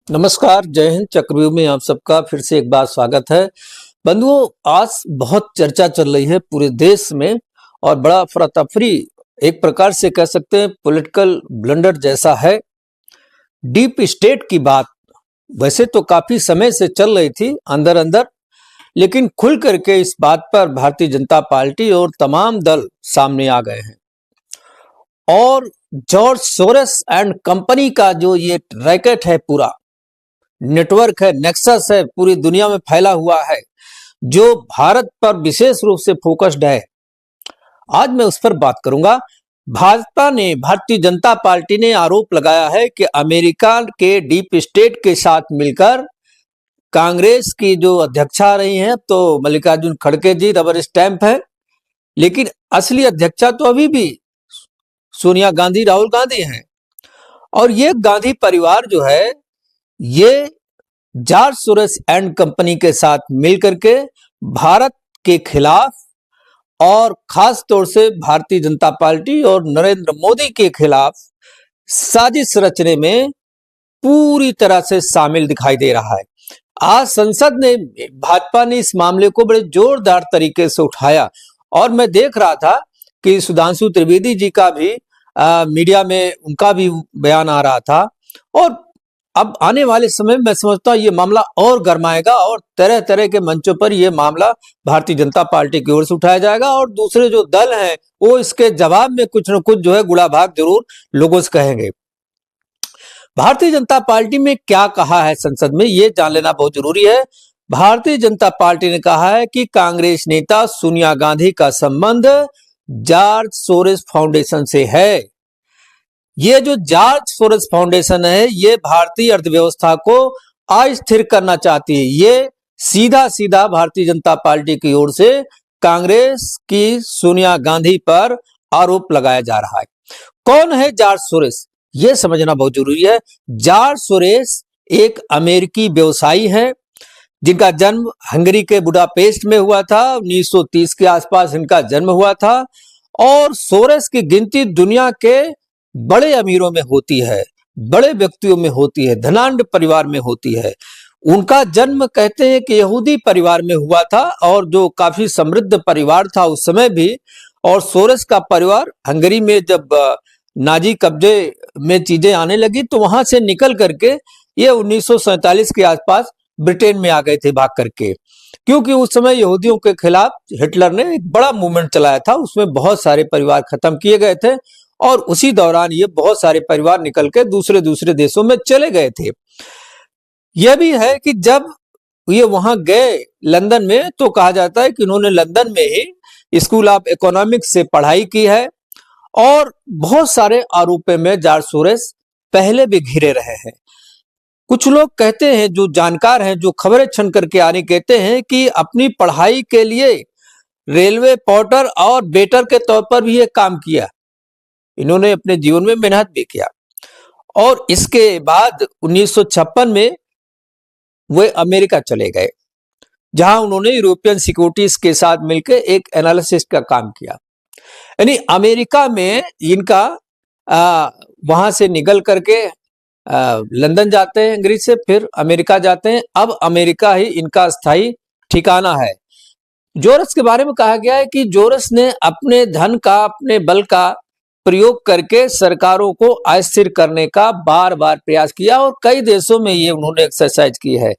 नमस्कार, जय हिंद। चक्रव्यूह में आप सबका फिर से एक बार स्वागत है। बंधुओं, आज बहुत चर्चा चल रही है पूरे देश में और बड़ा अफरा तफरी, एक प्रकार से कह सकते हैं पॉलिटिकल ब्लंडर जैसा है। डीप स्टेट की बात वैसे तो काफी समय से चल रही थी अंदर अंदर, लेकिन खुल करके इस बात पर भारतीय जनता पार्टी और तमाम दल सामने आ गए हैं। और जॉर्ज सोरेस एंड कंपनी का जो ये रैकेट है, पूरा नेटवर्क है, नेक्सस है, पूरी दुनिया में फैला हुआ है, जो भारत पर विशेष रूप से फोकस्ड है। आज मैं उस पर बात करूंगा। भाजपा ने, भारतीय जनता पार्टी ने आरोप लगाया है कि अमेरिका के डीप स्टेट के साथ मिलकर कांग्रेस की जो अध्यक्षा रही हैं, तो मल्लिकार्जुन खड़गे जी रबर स्टैंप है, लेकिन असली अध्यक्षा तो अभी भी सोनिया गांधी, राहुल गांधी हैं। और ये गांधी परिवार जो है, ये जॉर्ज सोरेस एंड कंपनी के साथ मिलकर के भारत के खिलाफ और खास तौर से भारतीय जनता पार्टी और नरेंद्र मोदी के खिलाफ साजिश रचने में पूरी तरह से शामिल दिखाई दे रहा है। आज संसद ने, भाजपा ने इस मामले को बड़े जोरदार तरीके से उठाया और मैं देख रहा था कि सुधांशु त्रिवेदी जी का भी मीडिया में उनका भी बयान आ रहा था। और अब आने वाले समय में मैं समझता हूं ये मामला और गरमाएगा और तरह तरह के मंचों पर यह मामला भारतीय जनता पार्टी की ओर से उठाया जाएगा और दूसरे जो दल हैं वो इसके जवाब में कुछ न कुछ जो है गुड़ा भाग जरूर लोगों से कहेंगे। भारतीय जनता पार्टी में क्या कहा है संसद में, ये जान लेना बहुत जरूरी है। भारतीय जनता पार्टी ने कहा है कि कांग्रेस नेता सोनिया गांधी का संबंध जॉर्ज सोरेस फाउंडेशन से है। ये जो जॉर्ज सोरेस फाउंडेशन है, ये भारतीय अर्थव्यवस्था को अस्थिर करना चाहती है। ये सीधा सीधा भारतीय जनता पार्टी की ओर से कांग्रेस की सोनिया गांधी पर आरोप लगाया जा रहा है। कौन है जॉर्ज सोरेस, ये समझना बहुत जरूरी है। जॉर्ज सोरेस एक अमेरिकी व्यवसायी है जिनका जन्म हंगरी के बुडापेस्ट में हुआ था। 1930 के आसपास इनका जन्म हुआ था और सोरेस की गिनती दुनिया के बड़े अमीरों में होती है, बड़े व्यक्तियों में होती है, धनाढ्य परिवार में होती है। उनका जन्म कहते हैं कि यहूदी परिवार में हुआ था और जो काफी समृद्ध परिवार था उस समय भी। और सोरेस का परिवार हंगरी में जब नाजी कब्जे में चीजें आने लगी तो वहां से निकल करके ये 1947 के आसपास ब्रिटेन में आ गए थे भाग करके, क्योंकि उस समय यहूदियों के खिलाफ हिटलर ने एक बड़ा मूवमेंट चलाया था, उसमें बहुत सारे परिवार खत्म किए गए थे और उसी दौरान ये बहुत सारे परिवार निकल के दूसरे दूसरे देशों में चले गए थे। यह भी है कि जब ये वहां गए लंदन में, तो कहा जाता है कि उन्होंने लंदन में ही स्कूल ऑफ इकोनॉमिक्स से पढ़ाई की है और बहुत सारे आरोपों में जॉर्ज सोरेस पहले भी घिरे रहे हैं। कुछ लोग कहते हैं, जो जानकार हैं, जो खबरें छन करके आने, कहते हैं कि अपनी पढ़ाई के लिए रेलवे पोर्टर और वेटर के तौर पर भी ये काम किया। इन्होंने अपने जीवन में मेहनत भी किया और इसके बाद 1956 में वे अमेरिका चले गए, जहां उन्होंने यूरोपियन सिक्योरिटीज के साथ मिलकर एक एनालिसिस का काम किया। यानी अमेरिका में इनका वहां से निकल करके लंदन जाते हैं अंग्रेज से, फिर अमेरिका जाते हैं। अब अमेरिका ही इनका स्थायी ठिकाना है। जोरस के बारे में कहा गया है कि जोरस ने अपने धन का, अपने बल का प्रयोग करके सरकारों को अस्थिर करने का बार बार प्रयास किया और कई देशों में ये उन्होंने एक्सरसाइज की है।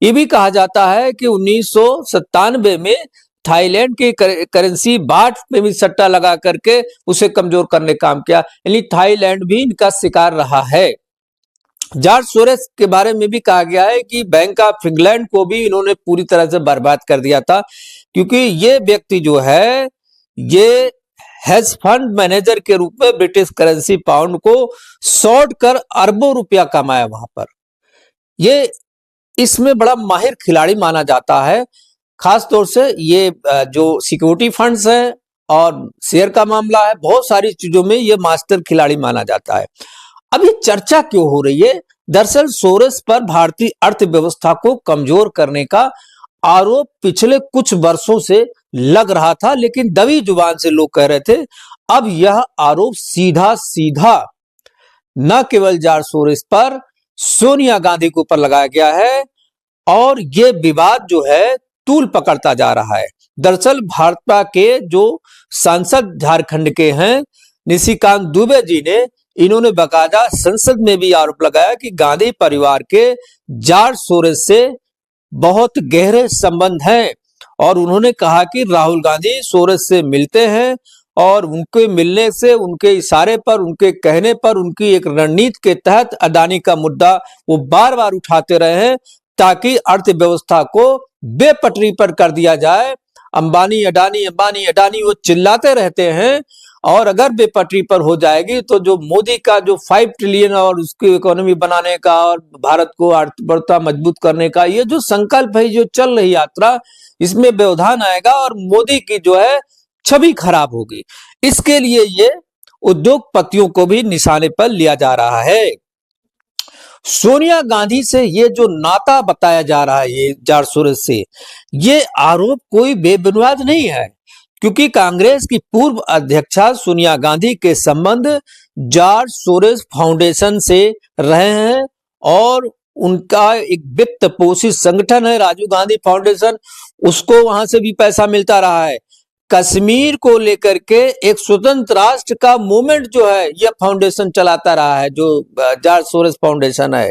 ये भी कहा जाता है कि 1997 में थाईलैंड की करेंसी बाट में भी सट्टा लगा करके उसे कमजोर करने का काम किया, यानी थाईलैंड भी इनका शिकार रहा है। जॉर्ज सोरेस के बारे में भी कहा गया है कि बैंक ऑफ इंग्लैंड को भी इन्होंने पूरी तरह से बर्बाद कर दिया था, क्योंकि ये व्यक्ति जो है, ये हेज फंड मैनेजर के रूप में ब्रिटिश करेंसी पाउंड को शॉर्ट कर अरबों रुपया कमाया वहां पर। ये इसमें बड़ा माहिर खिलाड़ी माना जाता है। खास तौर से ये जो सिक्योरिटी फंड्स है और शेयर का मामला है, बहुत सारी चीजों में ये मास्टर खिलाड़ी माना जाता है। अब ये चर्चा क्यों हो रही है? दरअसल सोरेस पर भारतीय अर्थव्यवस्था को कमजोर करने का आरोप पिछले कुछ वर्षों से लग रहा था, लेकिन दबी जुबान से लोग कह रहे थे। अब यह आरोप सीधा सीधा न केवल जॉर्ज सोरेस पर सोनिया गांधी के ऊपर लगाया गया है और ये विवाद जो है तूल पकड़ता जा रहा है। दरअसल भाजपा के जो सांसद झारखंड के हैं निशिकांत दुबे जी ने, इन्होंने बाकायदा संसद में भी आरोप लगाया कि गांधी परिवार के जॉर्ज सोरोस से बहुत गहरे संबंध हैं और उन्होंने कहा कि राहुल गांधी सोरोस से मिलते हैं और उनके मिलने से, उनके इशारे पर, उनके कहने पर, उनकी एक रणनीति के तहत अडानी का मुद्दा वो बार बार उठाते रहे हैं ताकि अर्थव्यवस्था को बेपटरी पर कर दिया जाए। अंबानी अडानी, अंबानी अडानी वो चिल्लाते रहते हैं और अगर बेपटरी पर हो जाएगी तो जो मोदी का जो 5 ट्रिलियन और उसकी इकोनॉमी बनाने का और भारत को अर्थव्यवस्था मजबूत करने का ये जो संकल्प है, जो चल रही यात्रा, इसमें व्यवधान आएगा और मोदी की जो है छवि खराब होगी। इसके लिए ये उद्योगपतियों को भी निशाने पर लिया जा रहा है। सोनिया गांधी से ये जो नाता बताया जा रहा है, ये जॉर्ज सोरोस से, ये आरोप कोई बेबुनियाद नहीं है, क्योंकि कांग्रेस की पूर्व अध्यक्षा सोनिया गांधी के संबंध जॉर्ज सोरोस फाउंडेशन से रहे हैं और उनका एक वित्त पोषित संगठन है राजीव गांधी फाउंडेशन, उसको वहां से भी पैसा मिलता रहा है। कश्मीर को लेकर के एक स्वतंत्र राष्ट्र का मूवमेंट जो है यह फाउंडेशन चलाता रहा है, जो जॉर्ज सोरोस फाउंडेशन है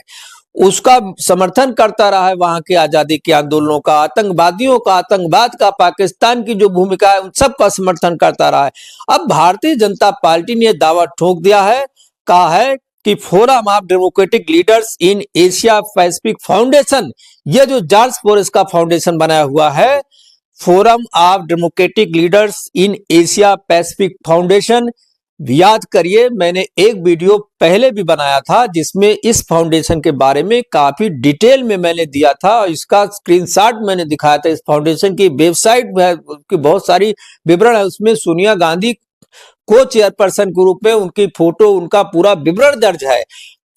उसका समर्थन करता रहा है, वहां के आजादी के आंदोलनों का, आतंकवादियों का, आतंकवाद का, पाकिस्तान की जो भूमिका है उन सब का समर्थन करता रहा है। अब भारतीय जनता पार्टी ने दावा ठोक दिया है, कहा है कि forum of democratic leaders in Asia Pacific foundation, ये जो जॉर्ज सोरोस का फाउंडेशन बनाया हुआ है, forum of democratic leaders in Asia Pacific foundation, याद करिए मैंने एक वीडियो पहले भी बनाया था जिसमें इस फाउंडेशन के बारे में काफी डिटेल में मैंने दिया था और इसका स्क्रीनशॉट मैंने दिखाया था। इस फाउंडेशन की वेबसाइट है, की बहुत सारी विवरण है, उसमें सोनिया गांधी को चेयरपर्सन के रूप में उनकी फोटो, उनका पूरा विवरण दर्ज है।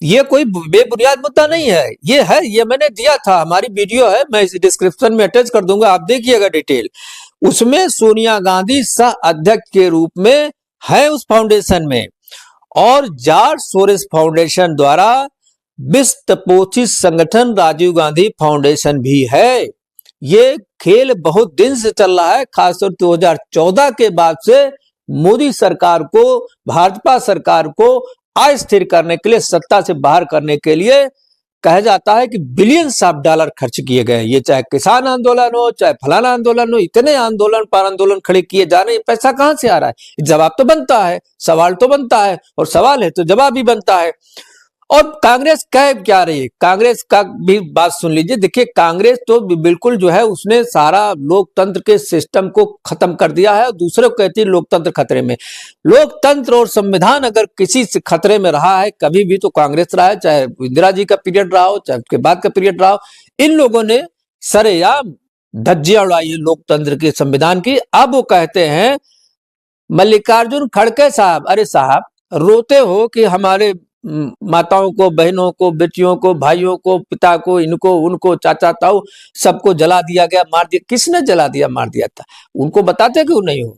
ये कोई बेबुनियाद मुद्दा नहीं है, ये है, ये मैंने दिया था, हमारी वीडियो है, मैं इस डिस्क्रिप्शन में अटैच कर दूंगा, आप देखिएगा डिटेल। उसमें सोनिया गांधी सह अध्यक्ष के रूप में है उस फाउंडेशन में और जॉर्ज सोरोस फाउंडेशन द्वारा वित्त पोषित संगठन राजीव गांधी फाउंडेशन भी है। ये खेल बहुत दिन से चल रहा है, खासतौर 2014 के बाद से मोदी सरकार को, भाजपा सरकार को अस्थिर करने के लिए, सत्ता से बाहर करने के लिए कहा जाता है कि बिलियंस ऑफ डॉलर खर्च किए गए। ये चाहे किसान आंदोलन हो, चाहे फलाना आंदोलन हो, इतने आंदोलन पर आंदोलन खड़े किए जा रहे हैं, पैसा कहां से आ रहा है? जवाब तो बनता है, सवाल तो बनता है, और सवाल है तो जवाब भी बनता है। और कांग्रेस कह क्या रही है, कांग्रेस का भी बात सुन लीजिए। देखिए कांग्रेस तो बिल्कुल जो है उसने सारा लोकतंत्र के सिस्टम को खत्म कर दिया है और दूसरे को कहती है लोकतंत्र खतरे में। लोकतंत्र और संविधान अगर किसी से खतरे में रहा है कभी भी तो कांग्रेस रहा है, चाहे इंदिरा जी का पीरियड रहा हो, चाहे उसके बाद का पीरियड रहा हो। इन लोगों ने सरेआम धज्जियां उड़ाई है लोकतंत्र के, संविधान की। अब वो कहते हैं मल्लिकार्जुन खड़गे साहब, अरे साहब रोते हो कि हमारे माताओं को, बहनों को, बेटियों को, भाइयों को, पिता को, इनको उनको, चाचा ताऊ सबको जला दिया गया, मार दिया। किसने जला दिया, मार दिया था? उनको बताते क्यों नहीं हो?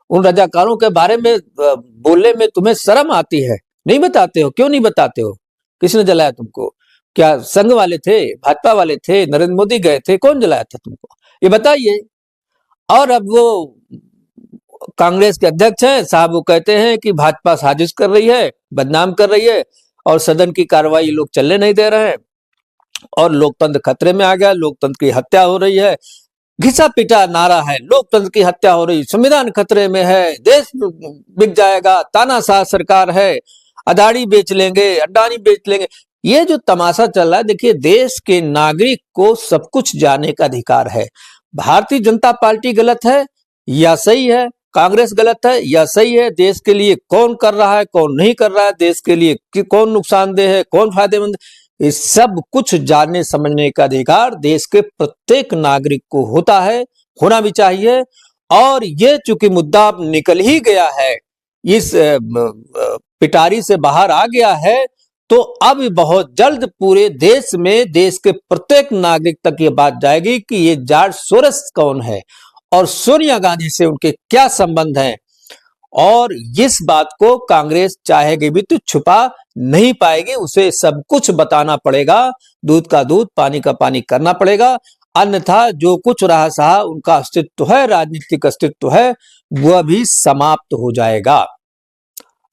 उन रजाकारों के बारे में बोलने में तुम्हें शर्म आती है, नहीं बताते हो? क्यों नहीं बताते हो? किसने जलाया तुमको? क्या संघ वाले थे, भाजपा वाले थे, नरेंद्र मोदी गए थे? कौन जलाया था तुमको, ये बताइए। और अब वो कांग्रेस के अध्यक्ष हैं साहब, वो कहते हैं कि भाजपा साजिश कर रही है, बदनाम कर रही है और सदन की कार्रवाई लोग चलने नहीं दे रहे हैं और लोकतंत्र खतरे में आ गया, लोकतंत्र की हत्या हो रही है। घिसा पिटा नारा है, लोकतंत्र की हत्या हो रही, संविधान खतरे में है, देश बिक जाएगा, तानाशाह सरकार है, अदानी बेच लेंगे, अडानी बेच लेंगे। ये जो तमाशा चल रहा है, देखिए देश के नागरिक को सब कुछ जानने का अधिकार है। भारतीय जनता पार्टी गलत है या सही है, कांग्रेस गलत है या सही है, देश के लिए कौन कर रहा है, कौन नहीं कर रहा है, देश के लिए कौन नुकसानदेह है, कौन फायदेमंद, ये सब कुछ जानने समझने का अधिकार देश के प्रत्येक नागरिक को होता है, होना भी चाहिए। और ये चूंकि मुद्दा अब निकल ही गया है, इस पिटारी से बाहर आ गया है, तो अब बहुत जल्द पूरे देश में, देश के प्रत्येक नागरिक तक ये बात जाएगी कि ये जॉर्ज सोरोस कौन है और सोनिया गांधी से उनके क्या संबंध हैं और इस बात को कांग्रेस चाहेगी भी तो छुपा नहीं पाएगी, उसे सब कुछ बताना पड़ेगा, दूध का दूध पानी का पानी करना पड़ेगा, अन्यथा जो कुछ रहा सहा उनका अस्तित्व है, राजनीतिक अस्तित्व है, वह भी समाप्त हो जाएगा।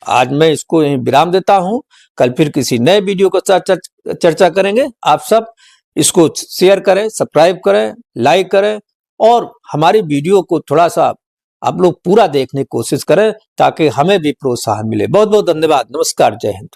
आज मैं इसको यहीं विराम देता हूं, कल फिर किसी नए वीडियो के साथ चर्चा करेंगे। आप सब इसको शेयर करें, सब्सक्राइब करें, लाइक करें और हमारी वीडियो को थोड़ा सा आप लोग पूरा देखने की कोशिश करें ताकि हमें भी प्रोत्साहन मिले। बहुत बहुत धन्यवाद। नमस्कार। जय हिंद।